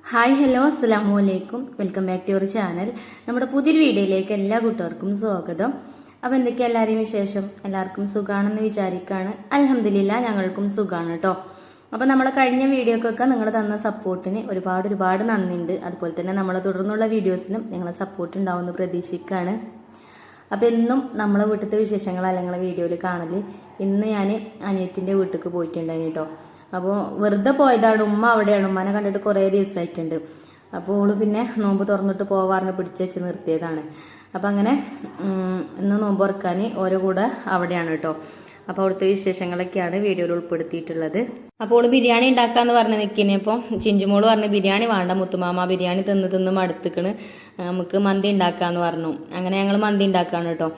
Hi hello അസ്സലാമു അലൈക്കും. Welcome back to your channel. നമ്മുടെ പുതിയൊരു വീഡിയോയിലേക്ക് എല്ലാ കൂട്ടുകാർക്കും സ്വാഗതം. അപ്പോൾ എന്തൊക്കെയാണ് എല്ലാവരെയും വിശേഷം? എല്ലാവർക്കും സുഖമാണെന്ന് വിചാരിക്കുകയാണ്. അൽഹംദുലില്ലാ ഞങ്ങൾക്കും സുഖമാണ് കേട്ടോ. അപ്പോൾ നമ്മൾ കഴിഞ്ഞ വീഡിയോക്കൊക്കെ നിങ്ങൾ തന്ന സപ്പോർട്ടിന് ഒരുപാട് നന്ദിയുണ്ട്. അതുപോലെ തന്നെ നമ്മളെ തുടർന്നുള്ള വീഡിയോസിനും നിങ്ങളെ സപ്പോർട്ട് ഉണ്ടാവുമെന്ന് പ്രതീക്ഷിക്കുകയാണ്. അപ്പോൾ എന്നും നമ്മളെ വീട്ടിലത്തെ വിശേഷങ്ങളല്ല നിങ്ങളെ വീഡിയോയിൽ കാണൽ. ഇന്ന് ഞാൻ അനിയത്തിൻ്റെ വീട്ടിലേക്ക് പോയിട്ടുണ്ടായിരുന്നു കേട്ടോ. അപ്പോൾ വെറുതെ പോയതാണ്. ഉമ്മ അവിടെയാണ്. ഉമ്മാനെ കണ്ടിട്ട് കുറേ ദിവസമായിട്ടുണ്ട്. അപ്പോൾ ഓള് പിന്നെ നോമ്പ് തുറന്നിട്ട് പോവാറിന് പിടിച്ച് വെച്ച് നിർത്തിയതാണ്. അപ്പം അങ്ങനെ ഇന്ന് നോമ്പ് തുറക്കാൻ ഓരോ കൂടെ അവിടെയാണ് കേട്ടോ. അപ്പോൾ അവിടുത്തെ വിശേഷങ്ങളൊക്കെയാണ് വീഡിയോയിൽ ഉൾപ്പെടുത്തിയിട്ടുള്ളത്. അപ്പോൾ ഓള് ബിരിയാണി ഉണ്ടാക്കാമെന്ന് പറഞ്ഞ് നിൽക്കുന്നത്. ഇപ്പോൾ ചിഞ്ചുമോള് പറഞ്ഞ് ബിരിയാണി വേണ്ട മുത്തുമാമ, ബിരിയാണി തിന്ന് മടുത്തിക്കണ്, നമുക്ക് മന്തി ഉണ്ടാക്കാമെന്ന് പറഞ്ഞു. അങ്ങനെ ഞങ്ങൾ മന്തി ഉണ്ടാക്കുകയാണ് കേട്ടോ.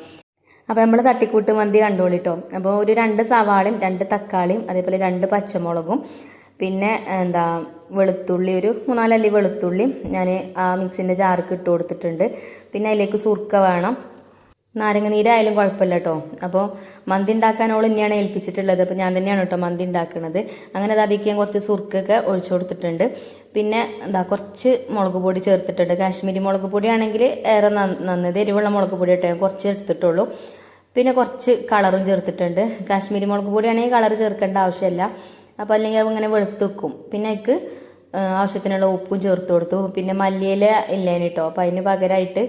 അപ്പോൾ നമ്മൾ തട്ടിക്കൂട്ട് മന്തി കണ്ടോളിട്ടോ. അപ്പോൾ ഒരു 2 സവാളയും 2 തക്കാളിയും അതേപോലെ 2 പച്ചമുളകും പിന്നെ വെളുത്തുള്ളി ഒരു 3-4 അല്ലി വെളുത്തുള്ളിയും ഞാൻ ആ മിക്സിൻ്റെ ജാർക്ക് ഇട്ട് കൊടുത്തിട്ടുണ്ട്. പിന്നെ അതിലേക്ക് സുർക്ക വേണം, നാരങ്ങ നീരായാലും കുഴപ്പമില്ല കേട്ടോ. അപ്പോൾ മന്തി ഉണ്ടാക്കാനോളം തന്നെയാണ് ഏൽപ്പിച്ചിട്ടുള്ളത്. അപ്പോൾ ഞാൻ തന്നെയാണ് കേട്ടോ മന്തി ഉണ്ടാക്കുന്നത്. അങ്ങനെ അത് അതിക്കാൻ കുറച്ച് സുർക്കൊക്കെ ഒഴിച്ചു കൊടുത്തിട്ടുണ്ട്. പിന്നെ കുറച്ച് മുളക് പൊടി ചേർത്തിട്ടുണ്ട്. കാശ്മീരി മുളക് പൊടിയാണെങ്കിൽ ഏറെ നന്നത്, എരിവുള്ള മുളക് പൊടി ഇട്ടോ കുറച്ച് എടുത്തിട്ടുള്ളൂ. പിന്നെ കുറച്ച് കളറും ചേർത്തിട്ടുണ്ട്. കാശ്മീരി മുളക് പൊടിയാണെങ്കിൽ കളർ ചേർക്കേണ്ട ആവശ്യമില്ല, അപ്പോൾ അല്ലെങ്കിൽ അത് ഇങ്ങനെ വെളുത്ത് വെക്കും. പിന്നെ അതിക്ക് ആവശ്യത്തിനുള്ള ഉപ്പും ചേർത്ത് കൊടുത്തു. പിന്നെ മല്ലിയില ഇല്ലേന് കേട്ടോ. അപ്പോൾ അതിന് പകരമായിട്ട്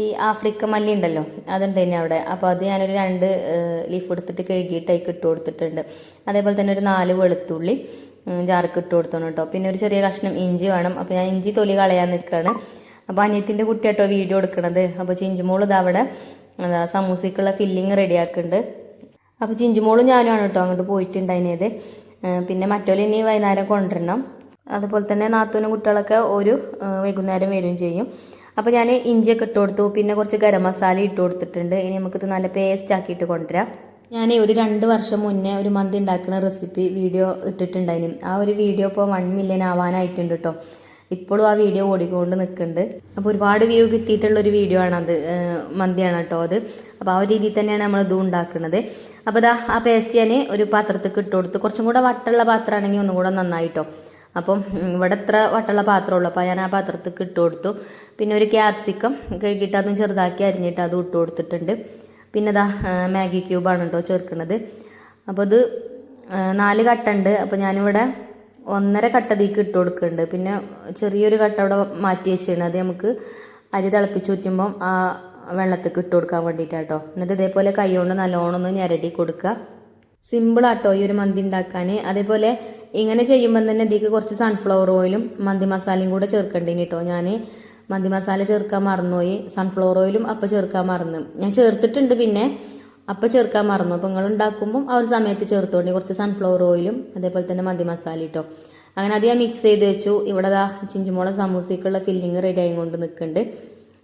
ഈ ആഫ്രിക്ക മല്ലി ഉണ്ടല്ലോ, അതുണ്ട് തന്നെ അവിടെ. അപ്പോൾ അത് ഞാനൊരു 2 ലീഫ് എടുത്തിട്ട് കഴുകിയിട്ട് അതിക്ക് ഇട്ട് കൊടുത്തിട്ടുണ്ട്. അതേപോലെ തന്നെ ഒരു 4 വെളുത്തുള്ളി ജാർക്ക് ഇട്ട് കൊടുത്തോണം കേട്ടോ. പിന്നെ ഒരു ചെറിയ കഷ്ണം ഇഞ്ചി വേണം. അപ്പോൾ ഞാൻ ഇഞ്ചി തൊലി കളയാൻ നിൽക്കുകയാണ്. അപ്പോൾ അനിയത്തിൻ്റെ കുട്ടിയാട്ടോ വീഡിയോ എടുക്കണത്. അപ്പോൾ ചിഞ്ചുമോൾ ഇതവിടെ സമൂസയ്ക്കുള്ള ഫില്ലിങ് റെഡിയാക്കുന്നുണ്ട്. അപ്പോൾ ചിഞ്ചുമോളും ഞാനുമാണ് കേട്ടോ അങ്ങോട്ട് പോയിട്ടുണ്ടായിരുന്നത്. പിന്നെ മറ്റോലെ ഇനി വൈകുന്നേരം കൊണ്ടുവരണം. അതുപോലെ തന്നെ നാത്തൂനും കുട്ടികളൊക്കെ ഒരു വൈകുന്നേരം വരികയും ചെയ്യും. അപ്പോൾ ഞാൻ ഇഞ്ചിയൊക്കെ ഇട്ട് കൊടുത്തു. പിന്നെ കുറച്ച് ഗരം മസാല ഇട്ട് കൊടുത്തിട്ടുണ്ട്. ഇനി നമുക്കിത് നല്ല പേസ്റ്റ് ആക്കിയിട്ട് കൊണ്ടുവരാം. ഞാൻ ഒരു 2 വർഷം മുന്നേ ഒരു മന്തി ഉണ്ടാക്കുന്ന റെസിപ്പി വീഡിയോ ഇട്ടിട്ടുണ്ടായിരുന്നു. ആ ഒരു വീഡിയോ ഇപ്പോൾ 1 മില്യൺ ആവാനായിട്ടുണ്ട് കേട്ടോ. ഇപ്പോഴും ആ വീഡിയോ ഓടിക്കൊണ്ട് നിൽക്കുന്നുണ്ട്. അപ്പോൾ ഒരുപാട് വ്യൂ കിട്ടിയിട്ടുള്ളൊരു വീഡിയോ ആണത്, മന്തിയാണ് കേട്ടോ അത്. അപ്പോൾ ആ ഒരു രീതിയിൽ തന്നെയാണ് നമ്മൾ ഇതും ഉണ്ടാക്കുന്നത്. അപ്പോൾ ആ പേസ്റ്റ് ഞാൻ ഒരു പാത്രത്തേക്ക് ഇട്ട് കൊടുത്ത്, കുറച്ചും കൂടെ വട്ടുള്ള പാത്രമാണെങ്കിൽ ഒന്നും കൂടെ നന്നായിട്ടോ. അപ്പം ഇവിടെ എത്ര വട്ടുള്ള പാത്രമുള്ളൂ, അപ്പോൾ ഞാൻ ആ പാത്രത്തേക്ക് ഇട്ട് കൊടുത്തു. പിന്നെ ഒരു ക്യാപ്സിക്കം കഴുകിയിട്ട് അതും ചെറുതാക്കി അരിഞ്ഞിട്ട് അതും ഇട്ട് കൊടുത്തിട്ടുണ്ട്. പിന്നെ മാഗി ക്യൂബാണ് കേട്ടോ ചേർക്കുന്നത്. അപ്പോൾ ഇത് 4 കട്ടുണ്ട്. അപ്പോൾ ഞാനിവിടെ 1.5 കട്ടതിക്ക് ഇട്ട് കൊടുക്കുന്നുണ്ട്. പിന്നെ ചെറിയൊരു കട്ട അവിടെ മാറ്റി വെച്ചിട്ടുണ്ട്. അത് നമുക്ക് അരി തിളപ്പിച്ച് ഊറ്റുമ്പം ആ വെള്ളത്തേക്ക് ഇട്ട് കൊടുക്കാൻ വേണ്ടിയിട്ടാട്ടോ. എന്നിട്ട് ഇതേപോലെ കൈ കൊണ്ട് നല്ലോണം ഒന്ന് ഞെരടി കൊടുക്കുക. സിമ്പിളാട്ടോ ഈ ഒരു മന്തി ഉണ്ടാക്കാൻ. അതേപോലെ ഇങ്ങനെ ചെയ്യുമ്പം തന്നെ ഇതിലേക്ക് കുറച്ച് സൺഫ്ലവർ ഓയിലും മന്തി മസാലയും കൂടെ ചേർക്കേണ്ടേന് കേട്ടോ. ഞാൻ മന്തി മസാല ചേർക്കാൻ മറന്നുപോയി, സൺഫ്ലവർ ഓയിലും അപ്പം ചേർക്കാൻ മറന്നു. ഞാൻ ചേർത്തിട്ടുണ്ട്, പിന്നെ അപ്പം ചേർക്കാൻ മറന്നു. അപ്പോൾ നിങ്ങൾ ഉണ്ടാക്കുമ്പം ആ ഒരു സമയത്ത് ചേർത്തോണ്ടി കുറച്ച് സൺഫ്ലവർ ഓയിലും അതേപോലെ തന്നെ മന്തി മസാല ഇട്ടോ. അങ്ങനെ അത് ഞാൻ മിക്സ് ചെയ്ത് വെച്ചു. ഇവിടെ ചിഞ്ചുമോളെ സമൂസയ്ക്കുള്ള ഫില്ലിങ് റെഡി ആയി കൊണ്ട് നിൽക്കുന്നുണ്ട്.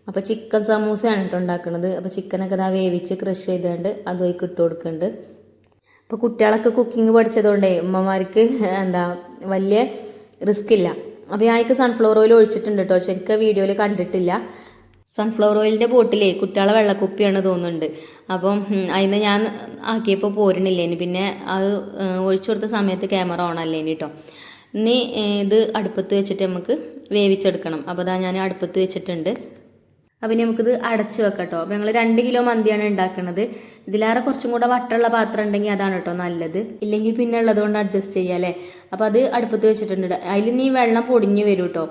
അപ്പോൾ ചിക്കൻ സമൂസയാണ് കേട്ടോ ഉണ്ടാക്കുന്നത്. അപ്പോൾ ചിക്കനൊക്കെ വേവിച്ച് ക്രഷ് ചെയ്തുകൊണ്ട് അതുമായിട്ട് ഇട്ട് കൊടുക്കുന്നുണ്ട്. അപ്പോൾ കുട്ടികളൊക്കെ കുക്കിംഗ് പഠിച്ചതുകൊണ്ടേ ഉമ്മമാർക്ക് വലിയ റിസ്ക് ഇല്ല. അപ്പോൾ ഞാനേക്ക് സൺഫ്ലവർ ഓയിൽ ഒഴിച്ചിട്ടുണ്ട് കേട്ടോ. ശരിക്കും വീഡിയോയിൽ കണ്ടിട്ടില്ല. സൺഫ്ലവർ ഓയിലിൻ്റെ ബോട്ടിലേ കുട്ടികളെ വെള്ളക്കുപ്പിയാണ് തോന്നുന്നുണ്ട്. അപ്പം അതിന് ഞാൻ ആക്കിയപ്പോൾ പോരണില്ലേനി. പിന്നെ അത് ഒഴിച്ചു കൊടുത്ത സമയത്ത് ക്യാമറ ഓൺ അല്ലേനി കേട്ടോ. ഇനി ഇത് അടുപ്പത്ത് വെച്ചിട്ട് നമുക്ക് വേവിച്ചെടുക്കണം. അപ്പോൾ ഞാൻ അടുപ്പത്ത് വെച്ചിട്ടുണ്ട്. അപ്പം നമുക്കിത് അടച്ചു വെക്കാം കേട്ടോ. അപ്പോൾ ഞങ്ങൾ 2 കിലോ മന്തിയാണ് ഉണ്ടാക്കുന്നത്. ഇതിലേറെ കുറച്ചും കൂടെ വട്ടുള്ള പാത്രം ഉണ്ടെങ്കിൽ അതാണ് കേട്ടോ നല്ലത്. ഇല്ലെങ്കിൽ പിന്നെ ഉള്ളതുകൊണ്ട് അഡ്ജസ്റ്റ് ചെയ്യാം അല്ലേ. അപ്പോൾ അത് അടുപ്പത്ത് വെച്ചിട്ടുണ്ട്. അതിൽ ഇനി വെള്ളം പൊടിഞ്ഞ് വരും കേട്ടോ.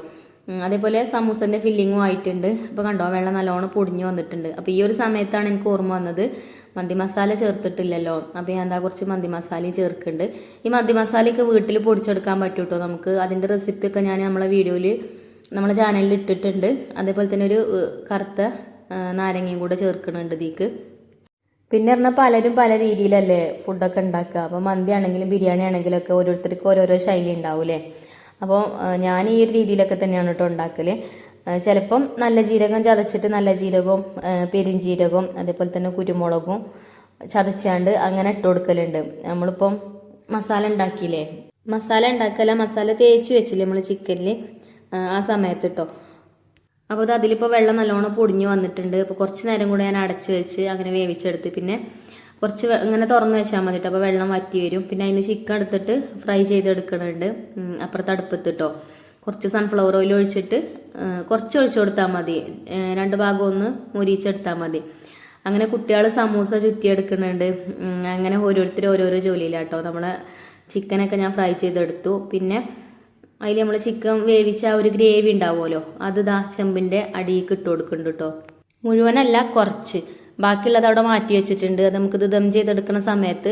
അതേപോലെ സമൂസൻ്റെ ഫില്ലിങ്ങും ആയിട്ടുണ്ട്. അപ്പോൾ കണ്ടോ വെള്ളം നല്ലോണം പൊടിഞ്ഞ് വന്നിട്ടുണ്ട്. അപ്പോൾ ഈ ഒരു സമയത്താണ് എനിക്ക് ഓർമ്മ വന്നത് മന്തി മസാല ചേർത്തിട്ടില്ലല്ലോ. അപ്പോൾ ഞാൻ കുറച്ച് മന്തി മസാലയും ചേർക്കുന്നുണ്ട്. ഈ മന്തി മസാലയൊക്കെ വീട്ടിൽ പൊടിച്ചെടുക്കാൻ പറ്റും കേട്ടോ നമുക്ക്. അതിൻ്റെ റെസിപ്പിയൊക്കെ ഞാൻ നമ്മളെ വീഡിയോയിൽ നമ്മളെ ചാനലിൽ ഇട്ടിട്ടുണ്ട്. അതേപോലെ തന്നെ ഒരു കറുത്ത നാരങ്ങയും കൂടെ ചേർക്കുന്നുണ്ട് ഇതിക്ക്. പിന്നെ പറഞ്ഞാൽ പലരും പല രീതിയിലല്ലേ ഫുഡൊക്കെ ഉണ്ടാക്കുക. അപ്പോൾ മന്തി ആണെങ്കിലും ബിരിയാണി ആണെങ്കിലും ഒക്കെ ഓരോരുത്തർക്ക് ഓരോരോ ശൈലി ഉണ്ടാവില്ലേ. അപ്പോൾ ഞാൻ ഈ ഒരു രീതിയിലൊക്കെ തന്നെയാണ് കേട്ടോ ഉണ്ടാക്കൽ. ചിലപ്പം നല്ല ജീരകം ചതച്ചിട്ട് നല്ല ജീരകവും പെരിഞ്ജീരകവും അതേപോലെ തന്നെ കുരുമുളകും ചതച്ചാണ്ട് അങ്ങനെ ഇട്ട് കൊടുക്കലുണ്ട്. നമ്മളിപ്പം മസാല ഉണ്ടാക്കിയില്ലേ, മസാല തേച്ച് വെച്ചില്ലേ നമ്മൾ ചിക്കനിൽ, ആ സമയത്ത് കേട്ടോ. അപ്പോൾ അതിലിപ്പോൾ വെള്ളം നല്ലോണം പൊടിഞ്ഞ് വന്നിട്ടുണ്ട്. അപ്പോൾ കുറച്ച് നേരം കൂടെ ഞാൻ അടച്ച് വെച്ച് അങ്ങനെ വേവിച്ചെടുത്ത് പിന്നെ കുറച്ച് ഇങ്ങനെ തുറന്ന് വെച്ചാൽ മതിട്ടോ. അപ്പോൾ വെള്ളം വറ്റി വരും. പിന്നെ അതിന് ചിക്കൻ എടുത്തിട്ട് ഫ്രൈ ചെയ്തെടുക്കണുണ്ട് അപ്പുറത്ത് അടുപ്പത്ത് കേട്ടോ. കുറച്ച് സൺഫ്ലവർ ഓയിൽ ഒഴിച്ചിട്ട് കുറച്ച് ഒഴിച്ചു കൊടുത്താൽ മതി. രണ്ട് ഭാഗം ഒന്ന് മുരിച്ചെടുത്താൽ മതി. അങ്ങനെ കുട്ടികൾ സമൂസ ചുറ്റിയെടുക്കുന്നുണ്ട്. അങ്ങനെ ഓരോരുത്തർ ഓരോരോ ജോലിയിലാട്ടോ. നമ്മളെ ചിക്കനൊക്കെ ഞാൻ ഫ്രൈ ചെയ്തെടുത്തു. പിന്നെ അതിൽ നമ്മൾ ചിക്കൻ വേവിച്ച ആ ഒരു ഗ്രേവി ഉണ്ടാവുമല്ലോ, അത് ചെമ്പിൻ്റെ അടിയിലേക്ക് ഇട്ട് കൊടുക്കുന്നുണ്ട് കേട്ടോ. മുഴുവനല്ല, കുറച്ച്. ബാക്കിയുള്ളത് അവിടെ മാറ്റി വെച്ചിട്ടുണ്ട്. അത് നമുക്കിത് ദം ചെയ്തെടുക്കുന്ന സമയത്ത്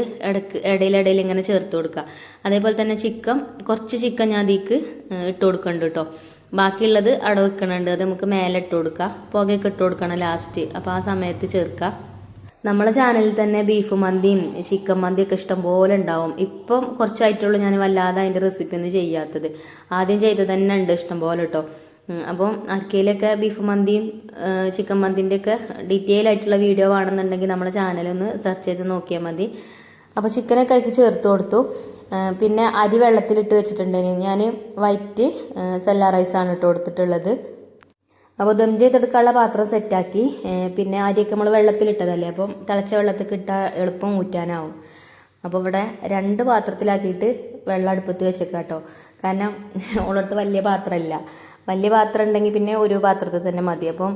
ഇടയിൽ ഇങ്ങനെ ചേർത്ത് കൊടുക്കുക. അതേപോലെ തന്നെ കുറച്ച് ചിക്കൻ ഞാൻ അതിലേക്ക് ഇട്ട് കൊടുക്കുന്നുണ്ട് കേട്ടോ. ബാക്കിയുള്ളത് അവിടെ വെക്കണുണ്ട്. അത് നമുക്ക് മേലെ ഇട്ട് കൊടുക്കുക. പുകയൊക്കെ ഇട്ട് കൊടുക്കണം ലാസ്റ്റ്. അപ്പോൾ ആ സമയത്ത് ചേർക്കുക. നമ്മളെ ചാനലിൽ തന്നെ ബീഫ് മന്തിയും ചിക്കൻ മന്തിയൊക്കെ ഇഷ്ടംപോലെ ഉണ്ടാവും. ഇപ്പം കുറച്ചായിട്ടുള്ളൂ ഞാൻ വല്ലാതെ അതിൻ്റെ റെസിപ്പി ഒന്നും ചെയ്യാത്തത്. ആദ്യം ചെയ്തത് തന്നെ ഉണ്ട് ഇഷ്ടംപോലെ കേട്ടോ. അപ്പം ആർക്കെയിലൊക്കെ ബീഫ് മന്തിയും ചിക്കൻ മന്തിൻ്റെ ഒക്കെ ഡീറ്റെയിൽ ആയിട്ടുള്ള വീഡിയോ വേണമെന്നുണ്ടെങ്കിൽ നമ്മുടെ ചാനലൊന്ന് സെർച്ച് ചെയ്ത് നോക്കിയാൽ മതി. അപ്പോൾ ചിക്കനൊക്കെ അതിൽ ചേർത്ത് കൊടുത്തു. പിന്നെ അരി വെള്ളത്തിലിട്ട് വെച്ചിട്ടുണ്ടെങ്കിൽ ഞാൻ വൈറ്റ് സെല്ല റൈസാണ് ഇട്ട് കൊടുത്തിട്ടുള്ളത്. അപ്പോൾ ദം ചെയ്തെടുക്കാനുള്ള പാത്രം സെറ്റാക്കി. പിന്നെ അരിയൊക്കെ നമ്മൾ വെള്ളത്തിലിട്ടതല്ലേ, അപ്പം തിളച്ച വെള്ളത്തിൽ ഇട്ടാൽ എളുപ്പം ഊറ്റാനാവും. അപ്പോൾ ഇവിടെ 2 പാത്രത്തിലാക്കിയിട്ട് വെള്ളം അടുപ്പത്ത് വെച്ചേക്കാം കേട്ടോ. കാരണം ഉള്ളടത്ത് വലിയ പാത്രമില്ല. വലിയ പാത്രം ഉണ്ടെങ്കിൽ പിന്നെ ഒരു പാത്രത്തിൽ തന്നെ മതി. അപ്പം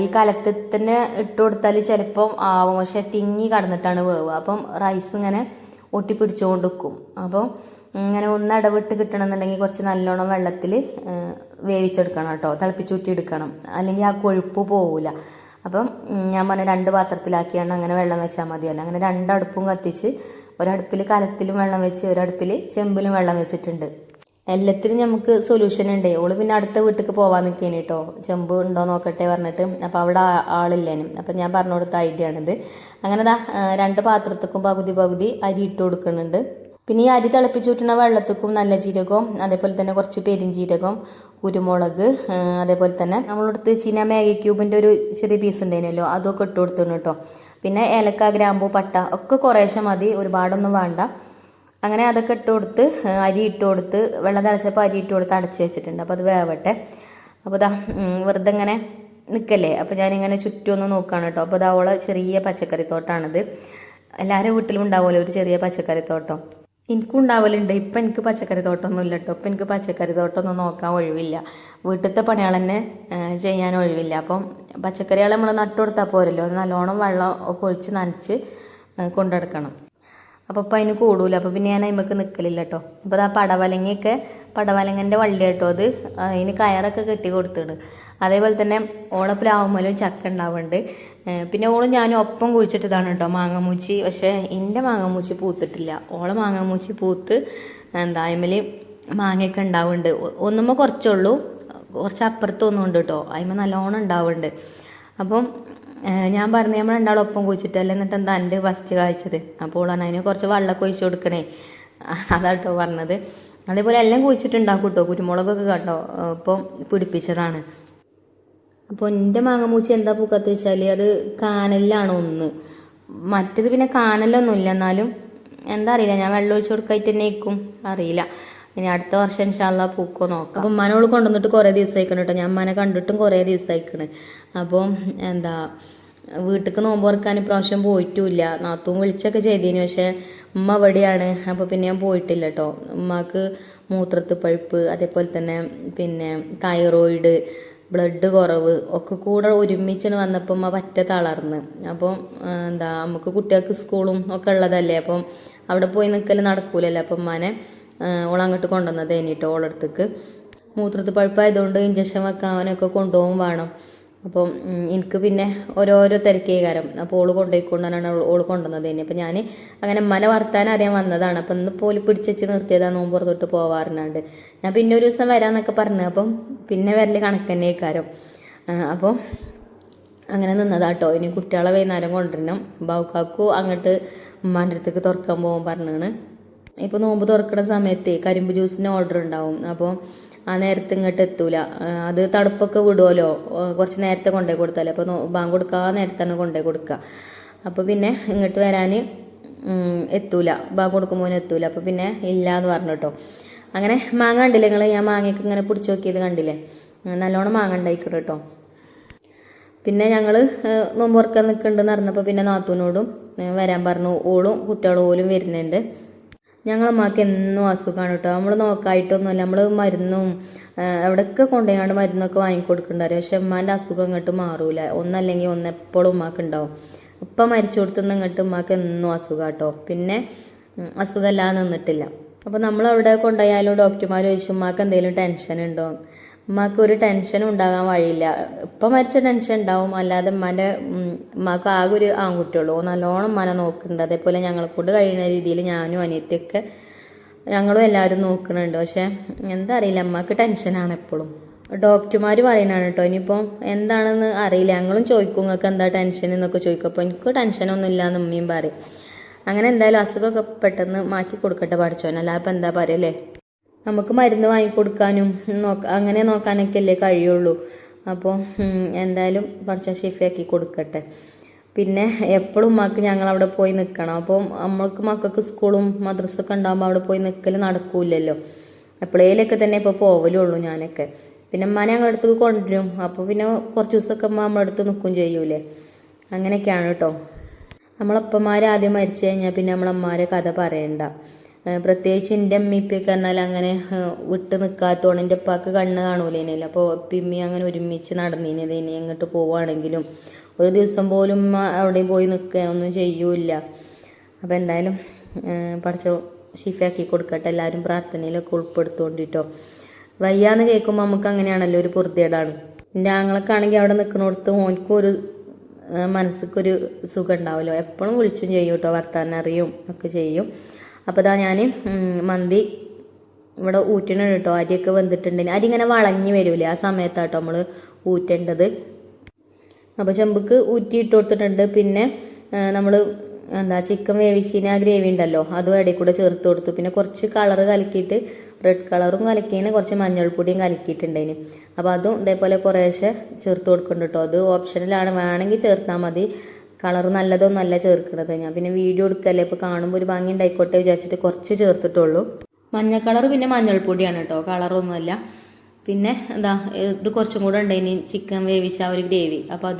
ഈ കലത്തിൽ തന്നെ ഇട്ട് കൊടുത്താൽ ചിലപ്പം ആവും, പക്ഷെ തിങ്ങി കടന്നിട്ടാണ് വേവുക. അപ്പം റൈസ് ഇങ്ങനെ ഒട്ടിപ്പിടിച്ചുകൊണ്ട് വെക്കും. അപ്പം ഇങ്ങനെ ഒന്ന് ഇടവിട്ട് കിട്ടണമെന്നുണ്ടെങ്കിൽ കുറച്ച് നല്ലോണം വെള്ളത്തിൽ വേവിച്ചെടുക്കണം കേട്ടോ, തിളപ്പിച്ചൂറ്റി എടുക്കണം, അല്ലെങ്കിൽ ആ കൊഴുപ്പ് പോവില്ല. അപ്പം ഞാൻ പറഞ്ഞ 2 പാത്രത്തിലാക്കിയാണ് അങ്ങനെ വെള്ളം വെച്ചാൽ മതിയല്ലോ. അങ്ങനെ 2 അടുപ്പും കത്തിച്ച്, ഒരടുപ്പിൽ കലത്തിലും വെള്ളം വെച്ച്, ഒരടുപ്പിൽ ചെമ്പിലും വെള്ളം വെച്ചിട്ടുണ്ട്. എല്ലാത്തിനും നമുക്ക് സൊല്യൂഷൻ ഉണ്ട്. ഓള് പിന്നെ അടുത്ത വീട്ടിലേക്ക് പോകാൻ നിൽക്കേനെ കേട്ടോ, ചെമ്പ് ഉണ്ടോ നോക്കട്ടെ പറഞ്ഞിട്ട്. അപ്പോൾ അവിടെ ആളില്ലേനും. അപ്പം ഞാൻ പറഞ്ഞു കൊടുത്ത ഐഡിയ ആണിത്. അങ്ങനെ 2 പാത്രത്തേക്കും പകുതി അരി ഇട്ട് കൊടുക്കുന്നുണ്ട്. പിന്നെ ഈ അരി തിളപ്പിച്ചൂറ്റുന്ന വെള്ളത്തേക്കും നല്ല ജീരകവും അതേപോലെ തന്നെ കുറച്ച് പെരിഞ്ജീരകം, കുരുമുളക്, അതേപോലെ തന്നെ നമ്മളെടുത്ത് ചീന മാഗി ക്യൂബിൻ്റെ ഒരു ചെറിയ പീസ് ഉണ്ടായിരുന്നല്ലോ, അതൊക്കെ ഇട്ട് കൊടുത്തിരുന്നു കേട്ടോ. പിന്നെ ഏലക്ക, ഗ്രാമ്പൂ, പട്ട ഒക്കെ കുറേശ്ശെ മതി, ഒരുപാടൊന്നും വേണ്ട. അങ്ങനെ അതൊക്കെ ഇട്ട് കൊടുത്ത് അരി ഇട്ട് കൊടുത്ത് വെള്ളം തിളച്ചപ്പോൾ അരി ഇട്ട് കൊടുത്ത് അടച്ച് വെച്ചിട്ടുണ്ട്. അപ്പോൾ അത് വേവട്ടെ. അപ്പോൾ വെറുതെ ഇങ്ങനെ നിൽക്കല്ലേ, അപ്പോൾ ഞാനിങ്ങനെ ചുറ്റും ഒന്ന് നോക്കുകയാണ് കേട്ടോ. അപ്പോൾ അവളെ ചെറിയ പച്ചക്കറി തോട്ടമാണിത്. എല്ലാവരും വീട്ടിലും ഉണ്ടാവുമല്ലോ ഒരു ചെറിയ പച്ചക്കറി തോട്ടം. എനിക്കും ഉണ്ടാവലുണ്ട്. ഇപ്പം എനിക്ക് പച്ചക്കറി തോട്ടമൊന്നും ഇല്ല കേട്ടോ. ഇപ്പം എനിക്ക് പച്ചക്കറി തോട്ടമൊന്നും നോക്കാൻ ഒഴിവില്ല. വീട്ടിലത്തെ പണികൾ തന്നെ ചെയ്യാൻ ഒഴിവില്ല. അപ്പം പച്ചക്കറികൾ നമ്മൾ നട്ടു കൊടുത്താൽ പോരല്ലോ, അത് നല്ലോണം വെള്ളം ഒക്കെ ഒഴിച്ച് നനച്ച് കൊണ്ടെടുക്കണം. അപ്പോൾ ഇപ്പം അതിന് കൂടൂല. അപ്പോൾ പിന്നെ ഞാൻ അതിമക്ക് നിൽക്കലില്ല കേട്ടോ. അപ്പോൾ ആ പടവലങ്ങൻ്റെ വള്ളി കേട്ടോ, അത് അതിന് കയറൊക്കെ കെട്ടി കൊടുത്തിട്ടുണ്ട്. അതേപോലെ തന്നെ ഓളപ്പിലാവുമ്പോഴും ചക്ക ഉണ്ടാവുന്നുണ്ട്. പിന്നെ ഓളും ഞാനും ഒപ്പം കുഴിച്ചിട്ടതാണ് കേട്ടോ മാങ്ങാമൂച്ചി. പക്ഷേ എൻ്റെ മാങ്ങാമൂച്ചി പൂത്തിട്ടില്ല. ഓളെ മാങ്ങാമൂച്ചി പൂത്ത് അതിമേൽ മാങ്ങയൊക്കെ ഉണ്ടാവുന്നുണ്ട്. ഒന്നുമ്പോൾ കുറച്ചുള്ളൂ, കുറച്ച് അപ്പുറത്തൊന്നുമുണ്ട് കേട്ടോ, അതിമേൽ നല്ലോണം ഉണ്ടാവുന്നുണ്ട്. അപ്പം ഞാൻ പറഞ്ഞു നമ്മൾ രണ്ടാളും ഒപ്പം കുഴിച്ചിട്ടല്ലേ, എന്നിട്ട് എന്താ എൻ്റെ ഫസ്റ്റ് കായ്ച്ചത്. അപ്പോൾ അതിന് കുറച്ച് വെള്ളമൊക്കെ ഒഴിച്ച് കൊടുക്കണേ, അതാട്ടോ പറഞ്ഞത്. അതേപോലെ എല്ലാം കുഴിച്ചിട്ടുണ്ടാക്കും കേട്ടോ. കുരുമുളകൊക്കെ കണ്ടോ ഇപ്പം പിടിപ്പിച്ചതാണ്. അപ്പോൾ എൻ്റെ മാങ്ങമൂച്ചി എന്താ പൂക്കാത്ത വെച്ചാൽ അത് കാനലിലാണ് ഒന്ന്, മറ്റത് പിന്നെ കാനലൊന്നുമില്ല. എന്നാലും എന്താ അറിയില്ല, ഞാൻ വെള്ളം ഒഴിച്ച് കൊടുക്കായിട്ട് തന്നെ ഇരിക്കും, അറിയില്ല. ഇനി അടുത്ത വർഷം ഇൻഷാല്ലാ പൂക്കോ നോക്കാം. അപ്പം ഉമ്മാനോട് കൊണ്ടുവന്നിട്ട് കുറേ ദിവസം ആയിക്കണം കേട്ടോ. ഞാൻ ഉമ്മാനെ കണ്ടിട്ടും കുറേ ദിവസം ആയിക്കണ്. അപ്പം വീട്ടിലേക്ക് നോമ്പ് തുറക്കാൻ ഇപ്രാവശ്യം പോയിട്ടുമില്ല. നാത്തൂൻ വിളിച്ചൊക്കെ ചെയ്തതിന്, പക്ഷേ ഉമ്മ എവിടെയാണ്. അപ്പോൾ പിന്നെ ഞാൻ പോയിട്ടില്ല കേട്ടോ. ഉമ്മാക്ക് മൂത്രത്തിൽ പഴുപ്പ്, അതേപോലെ തന്നെ പിന്നെ തൈറോയിഡ്, ബ്ലഡ് കുറവ് ഒക്കെ കൂടെ ഒരുമിച്ചാണ് വന്നപ്പോൾ ഉമ്മ പറ്റ തളർന്ന്. അപ്പം നമുക്ക് കുട്ടികൾക്ക് സ്കൂളും ഒക്കെ ഉള്ളതല്ലേ, അപ്പം അവിടെ പോയി നിൽക്കൽ നടക്കൂലല്ലോ. അപ്പം ഉമ്മാനെ ഓളങ്ങോട്ട് കൊണ്ടുവന്നത് കഴിഞ്ഞിട്ട് ഓളടുത്തേക്ക് മൂത്രത്തിൽ പഴുപ്പായതുകൊണ്ട് ഇഞ്ചക്ഷൻ വെക്കാനൊക്കെ കൊണ്ടുപോകും വേണം. അപ്പം എനിക്ക് പിന്നെ ഓരോരോ തിരക്കേകാരം. അപ്പോൾ ഓള് കൊണ്ടുപോയിക്കൊണ്ടാണ് ഓള് കൊണ്ടുവന്നത് കഴിഞ്ഞ്. അപ്പം ഞാൻ അങ്ങനെ ഉമ്മാനെ വർത്താനം അറിയാൻ വന്നതാണ്. അപ്പം ഇന്ന് പോലും പിടിച്ചു നിർത്തിയതാണ്, നോമ്പ് പുറത്തോട്ട് പോവാറുണ്ട്. ഞാൻ പിന്നെ ഒരു ദിവസം വരാമെന്നൊക്കെ പറഞ്ഞു. അപ്പം പിന്നെ വരല് കണക്കന്നേക്കാരം. അപ്പോൾ അങ്ങനെ നിന്നതാട്ടോ. ഇനി കുട്ടികളെ വൈകുന്നേരം കൊണ്ടുവരണം. ബാവുക്കാക്കു അങ്ങോട്ട് ഉമ്മാൻ്റെ അടുത്തേക്ക് തുറക്കാൻ പോകും പറഞ്ഞാണ്. ഇപ്പോൾ നോമ്പ് തുറക്കുന്ന സമയത്ത് കരിമ്പ് ജ്യൂസിന് ഓർഡർ ഉണ്ടാവും. അപ്പോൾ ആ നേരത്തെ ഇങ്ങോട്ട് എത്തൂല. അത് തണുപ്പൊക്കെ വിടുമല്ലോ, കുറച്ച് നേരത്തെ കൊണ്ടുപോയി കൊടുത്താലേ. അപ്പോൾ ബാങ്ക് കൊടുക്കാൻ നേരത്താണ് കൊണ്ടുപോയി കൊടുക്കുക. അപ്പോൾ പിന്നെ ഇങ്ങോട്ട് വരാൻ എത്തൂല, ബാങ്ക് കൊടുക്കുമ്പോൾ എത്തൂല. അപ്പോൾ പിന്നെ ഇല്ല എന്ന് പറഞ്ഞു കേട്ടോ. അങ്ങനെ മാങ്ങ കണ്ടില്ലേ നിങ്ങൾ? ഞാൻ മാങ്ങയൊക്കെ ഇങ്ങനെ പിടിച്ച് നോക്കിയത് കണ്ടില്ലേ? നല്ലോണം മാങ്ങ ഉണ്ടായിക്കോട്ടെ കേട്ടോ. പിന്നെ ഞങ്ങൾ നോമ്പ് തുറക്കാൻ നിൽക്കുന്നുണ്ടെന്ന് പറഞ്ഞപ്പോൾ പിന്നെ നാത്തൂനോടും വരാൻ പറഞ്ഞു. ഓളും കുട്ടികളും ഓലും വരുന്നുണ്ട്. ഞങ്ങളമ്മക്ക് എന്നും അസുഖമാണ് കേട്ടോ. നമ്മൾ നോക്കായിട്ടൊന്നുമല്ല, നമ്മൾ മരുന്നും എവിടെയൊക്കെ കൊണ്ടുപോയാണ്ട് മരുന്നൊക്കെ വാങ്ങിക്കൊടുക്കണ്ടായിരുന്നു. പക്ഷെ ഉമ്മാൻ്റെ അസുഖം ഇങ്ങോട്ട് മാറൂല. ഒന്നല്ലെങ്കിൽ ഒന്ന് എപ്പോഴും ഉമ്മാക്ക് ഉണ്ടാവും. ഇപ്പം മരിച്ചു കൊടുത്തുനിന്ന് ഇങ്ങോട്ട് ഉമ്മാക്ക് എന്നും അസുഖം കേട്ടോ. പിന്നെ അസുഖമില്ലാതെ നിന്നിട്ടില്ല. അപ്പോൾ നമ്മളവിടെ കൊണ്ടുപോയാലും ഡോക്ടർമാർ ചോദിച്ചു ഉമ്മാക്ക് എന്തെങ്കിലും ടെൻഷൻ ഉണ്ടോ. ഉമ്മാക്ക് ഒരു ടെൻഷനും ഉണ്ടാകാൻ വഴിയില്ല. ഇപ്പം മരിച്ച ടെൻഷൻ ഉണ്ടാവും, അല്ലാതെ ഉമ്മാക്ക് ആകെ ഒരു ആൺകുട്ടിയുള്ളൂ. നല്ലോണം ഉമ്മാനെ നോക്കുന്നുണ്ട്. അതേപോലെ ഞങ്ങളെ കൊണ്ട് കഴിയുന്ന രീതിയിൽ ഞാനും അനിയത്തിയൊക്കെ ഞങ്ങളും എല്ലാവരും നോക്കുന്നുണ്ട്. പക്ഷെ എന്താ അറിയില്ല, ഉമ്മാക്ക് ടെൻഷനാണ് എപ്പോഴും. ഡോക്ടർമാർ പറയുന്നതാണ് കേട്ടോ. ഇനിയിപ്പോൾ എന്താണെന്ന് അറിയില്ല. ഞങ്ങളും ചോദിക്കും നിങ്ങൾക്ക് എന്താ ടെൻഷൻ എന്നൊക്കെ ചോദിക്കും. അപ്പോൾ എനിക്ക് ടെൻഷനൊന്നും ഇല്ലയെന്ന് ഉമ്മയും പറയും. അങ്ങനെ എന്തായാലും അസുഖമൊക്കെ പെട്ടെന്ന് മാറ്റി കൊടുക്കട്ടെ പഠിച്ചോൻ. അല്ല അപ്പം എന്താ പറയല്ലേ, നമുക്ക് മരുന്ന് വാങ്ങിക്കൊടുക്കാനും അങ്ങനെ നോക്കാനൊക്കെ അല്ലേ കഴിയുള്ളൂ. അപ്പോൾ എന്തായാലും പഠിച്ചോൻ ഷിഫയാക്കി കൊടുക്കട്ടെ. പിന്നെ എപ്പോഴും ഉമ്മാക്ക് ഞങ്ങളവിടെ പോയി നിൽക്കണം. അപ്പോൾ നമ്മൾക്ക് മക്കൾക്ക് സ്കൂളും മദ്രസൊക്കെ ഉണ്ടാകുമ്പോൾ അവിടെ പോയി നിൽക്കൽ നടക്കൂലല്ലോ. എപ്പോഴേലൊക്കെ തന്നെ ഇപ്പോൾ പോവലുള്ളൂ ഞാനൊക്കെ. പിന്നെ ഉമ്മാനെ ഞങ്ങളുടെ അടുത്തേക്ക് കൊണ്ടുവരും. അപ്പോൾ പിന്നെ കുറച്ച് ദിവസമൊക്കെ ഉമ്മ നമ്മുടെ അടുത്ത് നിൽക്കും ചെയ്യൂലേ. അങ്ങനെയൊക്കെയാണ് കേട്ടോ. നമ്മളപ്പന്മാർ ആദ്യം മരിച്ചു കഴിഞ്ഞാൽ പിന്നെ നമ്മളമ്മമാരെ കഥ പറയണ്ട. പ്രത്യേകിച്ച് എൻ്റെ അമ്മിപ്പൊക്കെ പറഞ്ഞാൽ അങ്ങനെ വിട്ട് നിൽക്കാത്തതുകൊണ്ട് എൻ്റെ ഉപ്പാക്ക് കണ്ണ് കാണൂലേനല്ലോ. അപ്പോൾ പിമ്മി അങ്ങനെ ഒരുമിച്ച് നടന്നീനത്. ഇനി എങ്ങോട്ട് പോവുകയാണെങ്കിലും ഒരു ദിവസം പോലും അവിടെയും പോയി നിൽക്കുക ഒന്നും ചെയ്യൂല. അപ്പോൾ എന്തായാലും പഠിച്ചോ ഷിഫയാക്കി കൊടുക്കട്ടെ. എല്ലാവരും പ്രാർത്ഥനയിലൊക്കെ ഉൾപ്പെടുത്തുകൊണ്ടിട്ടോ. വയ്യാന്ന് കേൾക്കുമ്പോൾ നമുക്ക് അങ്ങനെയാണല്ലോ, ഒരു പൊറുതിയേടാണ്. എൻ്റെ ആങ്ങളൊക്കെ ആണെങ്കിൽ അവിടെ നിൽക്കുന്നിടത്ത് ഓനിക്കും ഒരു മനസ്സിക്കൊരു സുഖം ഉണ്ടാവുമല്ലോ. എപ്പോഴും വിളിച്ചും ചെയ്യും കേട്ടോ, വർത്താനം അറിയും ഒക്കെ ചെയ്യും. അപ്പോൾ ഇതാ ഞാൻ മന്തി ഇവിടെ ഊറ്റണം കേട്ടോ. അരിയൊക്കെ വെന്തിട്ടുണ്ടെങ്കിൽ അരി ഇങ്ങനെ വളഞ്ഞ് വരൂലേ, ആ സമയത്താട്ടോ നമ്മൾ ഊറ്റേണ്ടത്. അപ്പോൾ ചെമ്പക്ക് ഊറ്റിയിട്ട് കൊടുത്തിട്ടുണ്ട്. പിന്നെ നമ്മൾ ചിക്കൻ വേവിച്ചിന് ആ ഗ്രേവി ഉണ്ടല്ലോ, അതും ഇടയിൽ കൂടെ ചേർത്ത് കൊടുത്തു. പിന്നെ കുറച്ച് കളറ് കലക്കിയിട്ട് റെഡ് കളറും കലക്കിയതിന് കുറച്ച് മഞ്ഞൾപ്പൊടിയും കലക്കിയിട്ടുണ്ടതിന്. അപ്പോൾ അതും ഇതേപോലെ കുറേശ്ശെ ചേർത്ത് കൊടുക്കുന്നുണ്ട് കേട്ടോ. അത് ഓപ്ഷനിലാണ്, വേണമെങ്കിൽ ചേർത്താൽ മതി. കളർ നല്ലതൊന്നല്ല ചേർക്കുന്നത്. ഞാൻ പിന്നെ വീഡിയോ എടുക്കല്ലേ, ഇപ്പോൾ കാണുമ്പോൾ ഒരു ഭംഗി ഉണ്ടായിക്കോട്ടെ വിചാരിച്ചിട്ട് കുറച്ച് ചേർത്തിട്ടുള്ളൂ. മഞ്ഞ കളർ പിന്നെ മഞ്ഞൾപ്പൊടിയാണ് കേട്ടോ, കളറൊന്നുമല്ല. പിന്നെ ഇത് കുറച്ചും കൂടെ ഉണ്ടായിന് ചിക്കൻ വേവിച്ച ഒരു ഗ്രേവി. അപ്പോൾ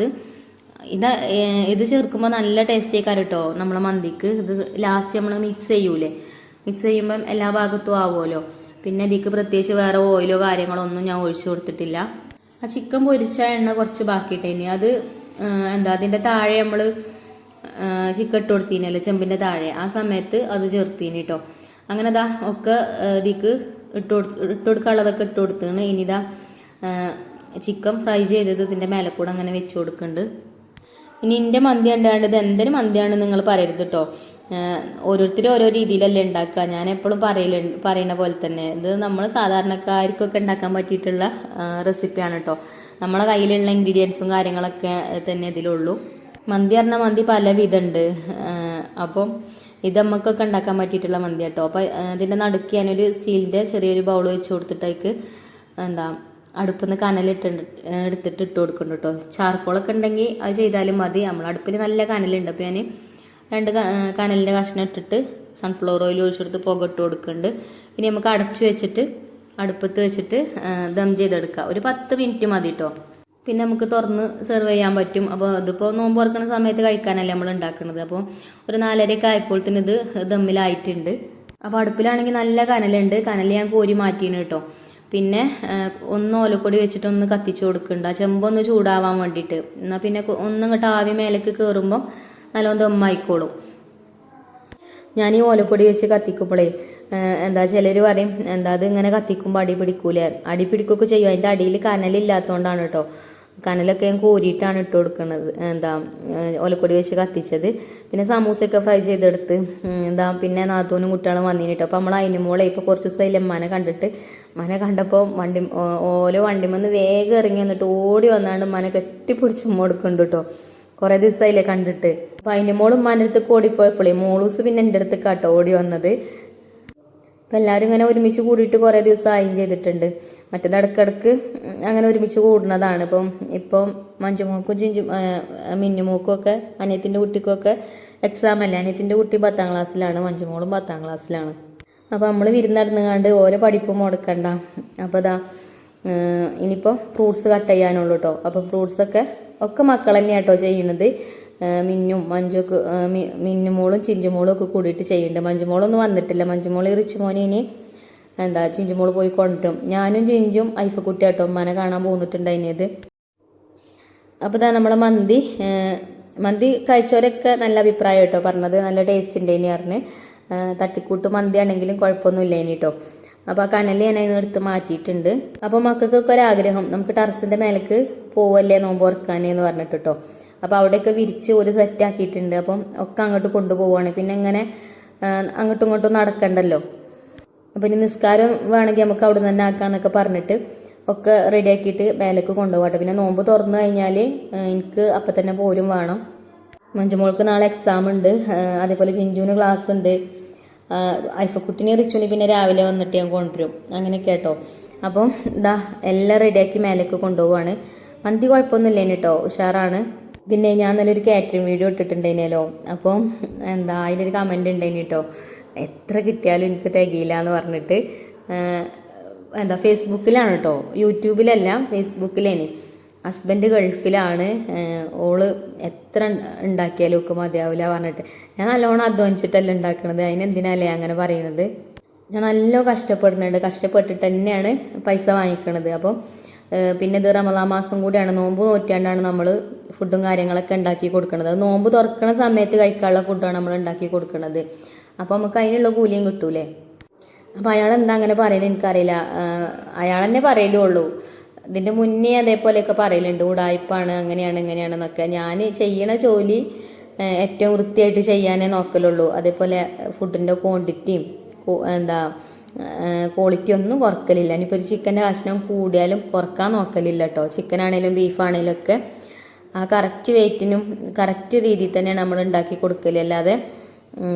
ഇത് ചേർക്കുമ്പോൾ നല്ല ടേസ്റ്റ് ആയിക്കാരം കേട്ടോ നമ്മളെ മന്തിക്ക്. ഇത് ലാസ്റ്റ് നമ്മൾ മിക്സ് ചെയ്യൂലേ, മിക്സ് ചെയ്യുമ്പം എല്ലാ ഭാഗത്തും ആവുമല്ലോ. പിന്നെ ഇതിക്ക് പ്രത്യേകിച്ച് വേറെ ഓയിലോ കാര്യങ്ങളോ ഒന്നും ഞാൻ ഒഴിച്ചു കൊടുത്തിട്ടില്ല. ആ ചിക്കൻ പൊരിച്ച എണ്ണ കുറച്ച് ബാക്കിയിട്ടേനി. അത് അതിൻ്റെ താഴെ നമ്മൾ ചിക്കൻ ഇട്ട് കൊടുത്തീനല്ലോ ചെമ്പിൻ്റെ താഴെ, ആ സമയത്ത് അത് ചേർത്തീനി കേട്ടോ. അങ്ങനെ ഒക്കെ ഇതിക്ക് ഇട്ട് കൊടുക്കാനുള്ളതൊക്കെ ഇട്ട് കൊടുത്താണ്. ഇനി ചിക്കൻ ഫ്രൈ ചെയ്തത് ഇതിൻ്റെ മേലെ കൂടെ അങ്ങനെ വെച്ച് കൊടുക്കുന്നുണ്ട്. ഇനി എൻ്റെ മന്തി ഉണ്ടാണ്ട് ഇത് എന്തൊരു മന്തിയാണെന്ന് നിങ്ങൾ പറയരുത് കേട്ടോ. ഓരോരുത്തരും ഓരോ രീതിയിലല്ലേ ഉണ്ടാക്കുക. ഞാൻ എപ്പോഴും പറയുന്ന പോലെ തന്നെ ഇത് നമ്മൾ സാധാരണക്കാർക്കൊക്കെ ഉണ്ടാക്കാൻ പറ്റിയിട്ടുള്ള റെസിപ്പിയാണ് കേട്ടോ. നമ്മളെ കയ്യിലുള്ള ഇൻഗ്രീഡിയൻസും കാര്യങ്ങളൊക്കെ തന്നെ ഇതിലുള്ളൂ. മന്തി പറഞ്ഞാൽ മന്തി പല വിധമുണ്ട്. അപ്പം ഇത് നമുക്കൊക്കെ ഉണ്ടാക്കാൻ പറ്റിയിട്ടുള്ള മന്തി കേട്ടോ. അപ്പോൾ ഇതിൻ്റെ നടുക്ക് ഞാനൊരു സ്റ്റീലിൻ്റെ ചെറിയൊരു ബൗൾ വെച്ച് കൊടുത്തിട്ടേക്ക് അടുപ്പിൽ നിന്ന് എടുത്തിട്ട് ഇട്ട് കൊടുക്കുന്നുണ്ട് കേട്ടോ. ചാർക്കോളൊക്കെ ഉണ്ടെങ്കിൽ അത് ചെയ്താലും മതി. നമ്മൾ അടുപ്പിൽ നല്ല കനലുണ്ട്. അപ്പോൾ ഞാൻ 2 കനലിൻ്റെ കഷ്ണം ഇട്ടിട്ട് സൺഫ്ലവർ ഓയിൽ ഒഴിച്ചെടുത്ത് പുക ഇട്ട് കൊടുക്കുന്നുണ്ട്. ഇനി നമുക്ക് അടച്ചു വെച്ചിട്ട് അടുപ്പത്ത് വെച്ചിട്ട് ദം ചെയ്തെടുക്കുക. ഒരു 10 മിനിറ്റ് മതി കേട്ടോ. പിന്നെ നമുക്ക് തുറന്ന് സെർവ് ചെയ്യാൻ പറ്റും. അപ്പോൾ അതിപ്പോൾ നോമ്പ് തുറക്കുന്ന സമയത്ത് കഴിക്കാനല്ലേ നമ്മൾ ഉണ്ടാക്കുന്നത്. അപ്പോൾ ഒരു 4:30 ആയപ്പോഴത്തേന് ഇത് ദമ്മിലായിട്ടുണ്ട്. അപ്പോൾ അടുപ്പിലാണെങ്കിൽ നല്ല കനലുണ്ട്. കനൽ ഞാൻ കോരി മാറ്റിയാണ് കേട്ടോ. പിന്നെ ഒന്ന് ഓലക്കൊടി വെച്ചിട്ട് ഒന്ന് കത്തിച്ച് കൊടുക്കുന്നുണ്ട്, ആ ചെമ്പൊന്ന് ചൂടാവാൻ വേണ്ടിയിട്ട്. എന്നാൽ പിന്നെ ഒന്നിങ്ങോട്ട് ആവി മേലേക്ക് കയറുമ്പം നല്ലോണം ദമ്മായിക്കോളും. ഞാൻ ഈ ഓലക്കൊടി വെച്ച് കത്തിക്കുമ്പോഴേ ചിലർ പറയും അത് ഇങ്ങനെ കത്തിക്കുമ്പോൾ അടി പിടിക്കൂലേ. അടി പിടിക്കുകയൊക്കെ ചെയ്യും. അതിൻ്റെ അടിയിൽ കനലില്ലാത്തതുകൊണ്ടാണ് കേട്ടോ. കനലൊക്കെ ഞാൻ കോരിയിട്ടാണ് ഇട്ട് കൊടുക്കുന്നത്. ഓലക്കൊടി വെച്ച് കത്തിച്ചത്. പിന്നെ സമൂസയൊക്കെ ഫ്രൈ ചെയ്തെടുത്ത് പിന്നെ നാത്തൂനും കുട്ടികളും വന്നിന് കേട്ടോ. അപ്പോൾ നമ്മൾ അതിന് മോളെ ഇപ്പോൾ കുറച്ച് ദിവസമായില്ലേ ഉമ്മാനെ കണ്ടിട്ട്. ഉമ്മാനെ കണ്ടപ്പോൾ വണ്ടിമെന്ന് വേഗം ഇറങ്ങി വന്നിട്ട് ഓടി വന്നാണ്ട് ഉമ്മാനെ കെട്ടിപ്പിടിച്ച് ഉമ്മ കൊടുക്കുന്നുണ്ട് കേട്ടോ. കുറേ ദിവസമായില്ലേ കണ്ടിട്ട്. അപ്പോൾ അതിന് മോളും ഉമ്മാൻ്റെ അടുത്തേക്ക് ഓടിപ്പോയപ്പോഴേ മോളൂസ് പിന്നെ എൻ്റെ അടുത്തേക്ക് കേട്ടോ ഓടി വന്നത്. അപ്പം എല്ലാവരും ഇങ്ങനെ ഒരുമിച്ച് കൂടിയിട്ട് കുറേ ദിവസം ആയും ചെയ്തിട്ടുണ്ട്. മറ്റേത് ഇടയ്ക്കിടയ്ക്ക് അങ്ങനെ ഒരുമിച്ച് കൂടുന്നതാണ്. ഇപ്പം മഞ്ജുമോക്കും മിന്നുമോക്കും ഒക്കെ അനിയത്തിൻ്റെ കുട്ടിക്കൊക്കെ എക്സാം അല്ലേ. അനിയത്തിൻ്റെ കുട്ടി 10ാം ക്ലാസ്സിലാണ്, മഞ്ജുമോളും 10ാം ക്ലാസ്സിലാണ്. അപ്പോൾ നമ്മൾ വിരുന്നടന്നുകാണ്ട് ഓരോ പഠിപ്പും മുടക്കണ്ട. അപ്പോൾ ഇനിയിപ്പോൾ ഫ്രൂട്ട്സ് കട്ട് ചെയ്യാനുള്ളൂ കേട്ടോ. അപ്പോൾ ഫ്രൂട്ട്സൊക്കെ മക്കൾ തന്നെയാണ് കേട്ടോ ചെയ്യുന്നത്. മിന്നും മഞ്ചൊക്കെ മിന്നുമോളും ചിഞ്ചുമോളും ഒക്കെ കൂടിയിട്ട് ചെയ്യുന്നുണ്ട്. മഞ്ജുമോളൊന്നും വന്നിട്ടില്ല. മഞ്ജുമോൾ റിച്ചുമോനെ ഇനി ചിഞ്ചുമോൾ പോയി കൊണ്ടുവരും. ഞാനും ചിഞ്ചും ഐഫക്കുട്ടി കേട്ടോ ഉമ്മാനെ കാണാൻ പോന്നിട്ടുണ്ടായിനത്. അപ്പോൾ ഇതാ നമ്മളെ മന്തി കഴിച്ചവരൊക്കെ നല്ല അഭിപ്രായം കേട്ടോ പറഞ്ഞത്. നല്ല ടേസ്റ്റ് ഉണ്ടേനി പറഞ്ഞ്. തട്ടിക്കൂട്ട് മന്തി ആണെങ്കിലും കുഴപ്പമൊന്നുമില്ല ഇനി കേട്ടോ. അപ്പോൾ ആ കനൽ ഞാൻ അതിന് എടുത്ത് മാറ്റിയിട്ടുണ്ട്. അപ്പോൾ മക്കൾക്കൊക്കെ ഒരാഗ്രഹം നമുക്ക് ടെറസിൻ്റെ മേലേക്ക് പോവല്ലേ നോമ്പ് ഓർക്കാനെന്ന് പറഞ്ഞിട്ട് കേട്ടോ. അപ്പോൾ അവിടെയൊക്കെ വിരിച്ച് ഒരു സെറ്റ് ആക്കിയിട്ടുണ്ട്. അപ്പം ഒക്കെ അങ്ങോട്ട് കൊണ്ടുപോവുകയാണ്. പിന്നെ ഇങ്ങനെ അങ്ങോട്ടും ഇങ്ങോട്ടും നടക്കണ്ടല്ലോ. അപ്പം ഇനി നിസ്കാരം വേണമെങ്കിൽ നമുക്ക് അവിടെ നിന്ന് തന്നെ ആക്കാമെന്നൊക്കെ പറഞ്ഞിട്ട് ഒക്കെ റെഡിയാക്കിയിട്ട് മേലേക്ക് കൊണ്ടുപോകട്ടെ. പിന്നെ നോമ്പ് തുറന്നു കഴിഞ്ഞാൽ എനിക്ക് അപ്പം തന്നെ പോരും വേണം. മഞ്ജുമോൾക്ക് നാളെ എക്സാം ഉണ്ട്. അതേപോലെ ചിഞ്ചുവിന് ക്ലാസ് ഉണ്ട്. ഐഫക്കുട്ടിനെ റിച്ചുവിന് പിന്നെ രാവിലെ വന്നിട്ട് ഞാൻ കൊണ്ടുവരും. അങ്ങനെയൊക്കെ കേട്ടോ. അപ്പം എല്ലാം റെഡിയാക്കി മേലേക്ക് കൊണ്ടുപോവാണ്. മന്തി കുഴപ്പമൊന്നുമില്ല കേട്ടോ, ഉഷാറാണ്. പിന്നെ ഞാൻ നല്ലൊരു കാറ്ററിംഗ് വീഡിയോ ഇട്ടിട്ടുണ്ടായിനല്ലോ. അപ്പം അതിലൊരു കമൻറ്റ് ഉണ്ടായിന് കേട്ടോ, എത്ര കിട്ടിയാലും എനിക്ക് തികയില്ല എന്ന് പറഞ്ഞിട്ട്. ഫേസ്ബുക്കിലാണ് കേട്ടോ, യൂട്യൂബിലല്ല, ഫേസ്ബുക്കിലേന്. ഹസ്ബൻഡ് ഗൾഫിലാണ്. ഓള് എത്ര ഉണ്ടാക്കിയാലും ഒക്കെ മതിയാവില്ല പറഞ്ഞിട്ട്. ഞാൻ നല്ലോണം അധ്വാനിച്ചിട്ടല്ല ഉണ്ടാക്കണത്, അതിനെന്തിനല്ലേ അങ്ങനെ പറയുന്നത്. ഞാൻ നല്ല കഷ്ടപ്പെടുന്നുണ്ട്, കഷ്ടപ്പെട്ടിട്ട് തന്നെയാണ് പൈസ വാങ്ങിക്കണത്. അപ്പം പിന്നെ ഇത് റമദാൻ മാസം കൂടിയാണ്, നോമ്പ് നോറ്റാണ്ടാണ് നമ്മൾ ഫുഡും കാര്യങ്ങളൊക്കെ ഉണ്ടാക്കി കൊടുക്കുന്നത്. അത് നോമ്പ് തുറക്കണ സമയത്ത് കഴിക്കാനുള്ള ഫുഡാണ് നമ്മൾ ഉണ്ടാക്കി കൊടുക്കുന്നത്. അപ്പോൾ നമുക്ക് അതിനുള്ള കൂലിയും കിട്ടൂലേ. അപ്പോൾ അയാളെന്താ അങ്ങനെ പറയുന്നത് എനിക്കറിയില്ല. അയാൾ തന്നെ പറയലുള്ളൂ. ഇതിൻ്റെ മുന്നേ അതേപോലെയൊക്കെ പറയലുണ്ട്, ഉടായ്പാണ്, അങ്ങനെയാണ് ഇങ്ങനെയാണെന്നൊക്കെ. ഞാൻ ചെയ്യണ ജോലി ഏറ്റവും വൃത്തിയായിട്ട് ചെയ്യാനേ നോക്കലുള്ളൂ. അതേപോലെ ഫുഡിൻ്റെ ക്വാണ്ടിറ്റിയും ക്വാളിറ്റി ഒന്നും കുറക്കലില്ല. ഇനിയിപ്പോൾ ഒരു ചിക്കൻ്റെ കഷ്ണം കൂടിയാലും കുറക്കാൻ നോക്കലില്ല കേട്ടോ. ചിക്കനാണേലും ബീഫാണേലും ഒക്കെ ആ കറക്റ്റ് വെയിറ്റിനും കറക്റ്റ് രീതിയിൽ തന്നെയാണ് നമ്മൾ ഉണ്ടാക്കി കൊടുക്കല്, അല്ലാതെ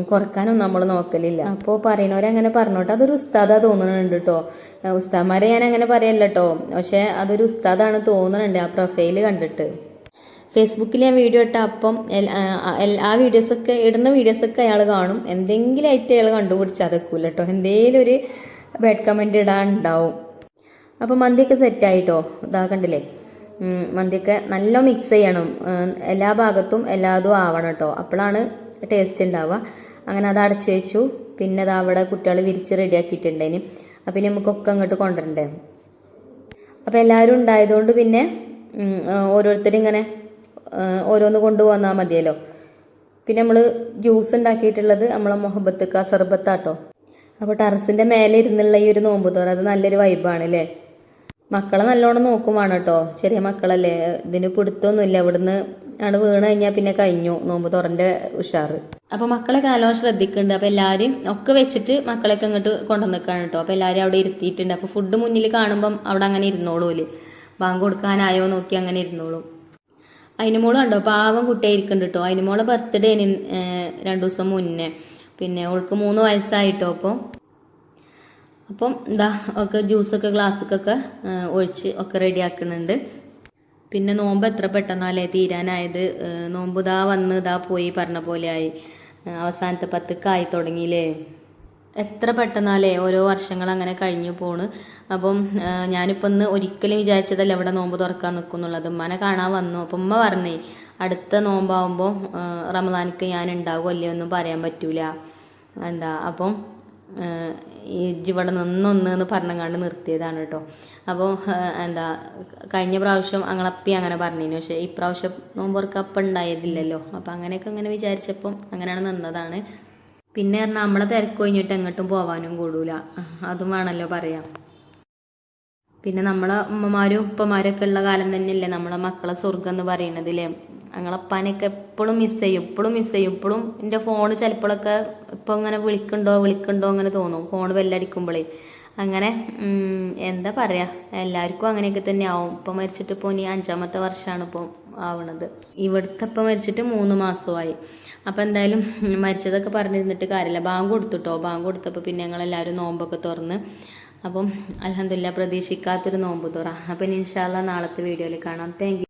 കുറക്കാനും നമ്മൾ നോക്കലില്ല. അപ്പോൾ പറയണവരങ്ങനെ പറഞ്ഞോട്ടെ, അതൊരു ഉസ്താദാ തോന്നുന്നുണ്ട് കേട്ടോ. ഉസ്താദ്മാരെ ഞാൻ അങ്ങനെ പറയല്ല കേട്ടോ, പക്ഷേ അതൊരു ഉസ്താദാണ് തോന്നുന്നുണ്ട് ആ പ്രൊഫൈല് കണ്ടിട്ട്. ഫേസ്ബുക്കിൽ ഞാൻ വീഡിയോ ഇട്ട അപ്പം ആ വീഡിയോസൊക്കെ ഇടുന്ന വീഡിയോസൊക്കെ അയാൾ കാണും. എന്തെങ്കിലും ആയിട്ട് അയാൾ കണ്ടുപിടിച്ച് അതക്കൂല കേട്ടോ, എന്തെങ്കിലും ഒരു ബാഡ് കമൻറ്റ് ഇടാനുണ്ടാവും. അപ്പോൾ മന്തിയൊക്കെ സെറ്റായിട്ടോ, ഇതാ കണ്ടില്ലേ. മന്തിയൊക്കെ നല്ല മിക്സ് ചെയ്യണം, എല്ലാ ഭാഗത്തും എല്ലാതും ആവണം കേട്ടോ, അപ്പോഴാണ് ടേസ്റ്റ് ഉണ്ടാവുക. അങ്ങനെ അത് അടച്ചു വെച്ചു. പിന്നെ അത് അവിടെ കുട്ടികൾ വിരിച്ച് റെഡിയാക്കിയിട്ടുണ്ടേന്. അപ്പം ഇനി നമുക്കൊക്കെ അങ്ങോട്ട് കൊണ്ടുവരണ്ടേ. അപ്പോൾ എല്ലാവരും ഉണ്ടായതുകൊണ്ട് പിന്നെ ഓരോരുത്തരും ഇങ്ങനെ ഓരോന്ന് കൊണ്ടുപോന്നാൽ മതിയല്ലോ. പിന്നെ നമ്മൾ ജ്യൂസ് ഉണ്ടാക്കിയിട്ടുള്ളത് നമ്മളെ മുഹബത്ത് സർബത്താട്ടോ. അപ്പോൾ ടെറസിൻ്റെ മേലെ ഇരുന്നുള്ള ഈ ഒരു നോമ്പ് തോറ അത് നല്ലൊരു വൈബാണ് അല്ലേ. മക്കളെ നല്ലോണം നോക്കുവാണ് കേട്ടോ, ചെറിയ മക്കളല്ലേ, ഇതിന് പിടുത്തൊന്നുമില്ല. ഇവിടുന്ന് ആണ് വീണ് കഴിഞ്ഞാൽ പിന്നെ കഴിഞ്ഞു നോമ്പ് തുറൻ്റെ ഉഷാറ്. അപ്പോൾ മക്കളെ കാലം ശ്രദ്ധിക്കുന്നുണ്ട്. അപ്പോൾ എല്ലാവരും ഒക്കെ വെച്ചിട്ട് മക്കളെയൊക്കെ ഇങ്ങോട്ട് കൊണ്ടുവന്നിക്കാണ് കേട്ടോ. അപ്പോൾ എല്ലാവരും അവിടെ ഇരുത്തിയിട്ടുണ്ട്. അപ്പോൾ ഫുഡ് മുന്നിൽ കാണുമ്പം അവിടെ അങ്ങനെ ഇരുന്നോളൂല്ലേ, ബാങ്ക് കൊടുക്കാനായോ നോക്കി അങ്ങനെ ഇരുന്നോളും. അതിനുമോള് കണ്ടോ പാവം കുട്ടിയായിരിക്കുന്നുണ്ട് കേട്ടോ. അതിനുമോളെ ബർത്ത്ഡേ 2 ദിവസം മുന്നേ. പിന്നെ അവൾക്ക് 3 വയസ്സായിട്ടോ. അപ്പം ഒക്കെ ജ്യൂസൊക്കെ ഗ്ലാസ്സൊക്കെ ഒഴിച്ച് ഒക്കെ റെഡിയാക്കുന്നുണ്ട്. പിന്നെ നോമ്പ് എത്ര പെട്ടെന്നല്ലേ തീരാനായത്. നോമ്പ് വന്ന് പോയി പറഞ്ഞ പോലെ ആയി. അവസാനത്തെ 10 തുടങ്ങിയില്ലേ. എത്ര പെട്ടെന്നാലേ ഓരോ വർഷങ്ങൾ അങ്ങനെ കഴിഞ്ഞു പോണ്. അപ്പം ഞാനിപ്പോൾ ഇന്ന് ഒരിക്കലും വിചാരിച്ചതല്ല ഇവിടെ നോമ്പ് തുറക്കാൻ നിൽക്കുന്നുള്ളത്. ഉമ്മനെ കാണാൻ വന്നു. അപ്പം ഉമ്മ പറഞ്ഞേ അടുത്ത നോമ്പാവുമ്പോൾ റമദാനിക്ക് ഞാൻ ഉണ്ടാകുമല്ലേ ഒന്നും പറയാൻ പറ്റൂല അപ്പം ഇവിടെ നിന്നൊന്ന് പറഞ്ഞങ്ങാണ്ട് നിർത്തിയതാണ് കേട്ടോ. അപ്പോൾ കഴിഞ്ഞ പ്രാവശ്യം അങ്ങളപ്പി അങ്ങനെ പറഞ്ഞിരുന്നു. പക്ഷേ ഇപ്രാവശ്യം നോമ്പുറക്ക് അപ്പം ഉണ്ടായതില്ലല്ലോ. അപ്പം അങ്ങനെയൊക്കെ അങ്ങനെ വിചാരിച്ചപ്പം അങ്ങനെയാണ് നിന്നതാണ്. പിന്നെ പറഞ്ഞാൽ നമ്മളെ തിരക്ക് കഴിഞ്ഞിട്ട് എങ്ങോട്ടും പോകാനും കൂടൂല, അതും വേണമല്ലോ പറയാം. പിന്നെ നമ്മളെ ഉമ്മമാരും ഉപ്പമാരൊക്കെ ഉള്ള കാലം തന്നെയല്ലേ നമ്മളെ മക്കളെ സ്വർഗം എന്ന് പറയുന്നതില്ലേ. ഞങ്ങളപ്പാനെയൊക്കെ എപ്പോഴും മിസ് ചെയ്യും. ഇപ്പോഴും എൻ്റെ ഫോൺ ചിലപ്പോഴൊക്കെ ഇപ്പോൾ ഇങ്ങനെ വിളിക്കണ്ടോ അങ്ങനെ തോന്നും, ഫോൺ ബെല്ലടിക്കുമ്പോഴേ. അങ്ങനെ എന്താ പറയുക, എല്ലാവർക്കും അങ്ങനെയൊക്കെ തന്നെ ആവും. ഇപ്പം മരിച്ചിട്ട് ഇപ്പോൾ ഇനി 5ാമത്തെ വർഷമാണ് ഇപ്പോൾ ആവണത്. ഇവിടുത്തെ ഇപ്പം മരിച്ചിട്ട് 3 മാസമായി. അപ്പം എന്തായാലും മരിച്ചതൊക്കെ പറഞ്ഞിരുന്നിട്ട് കാര്യമില്ല. ബാങ്ക് കൊടുത്തുട്ടോ. ബാങ്ക് കൊടുത്തപ്പോൾ പിന്നെ ഞങ്ങളെല്ലാവരും നോമ്പൊക്കെ തുറന്ന്. അപ്പം അൽഹംദുലില്ലാ പ്രതീക്ഷിക്കാത്തൊരു നോമ്പ് തുറ. അപ്പം ഇൻഷാ അല്ലാഹ് നാളത്തെ വീഡിയോയിൽ കാണാം. Thank you.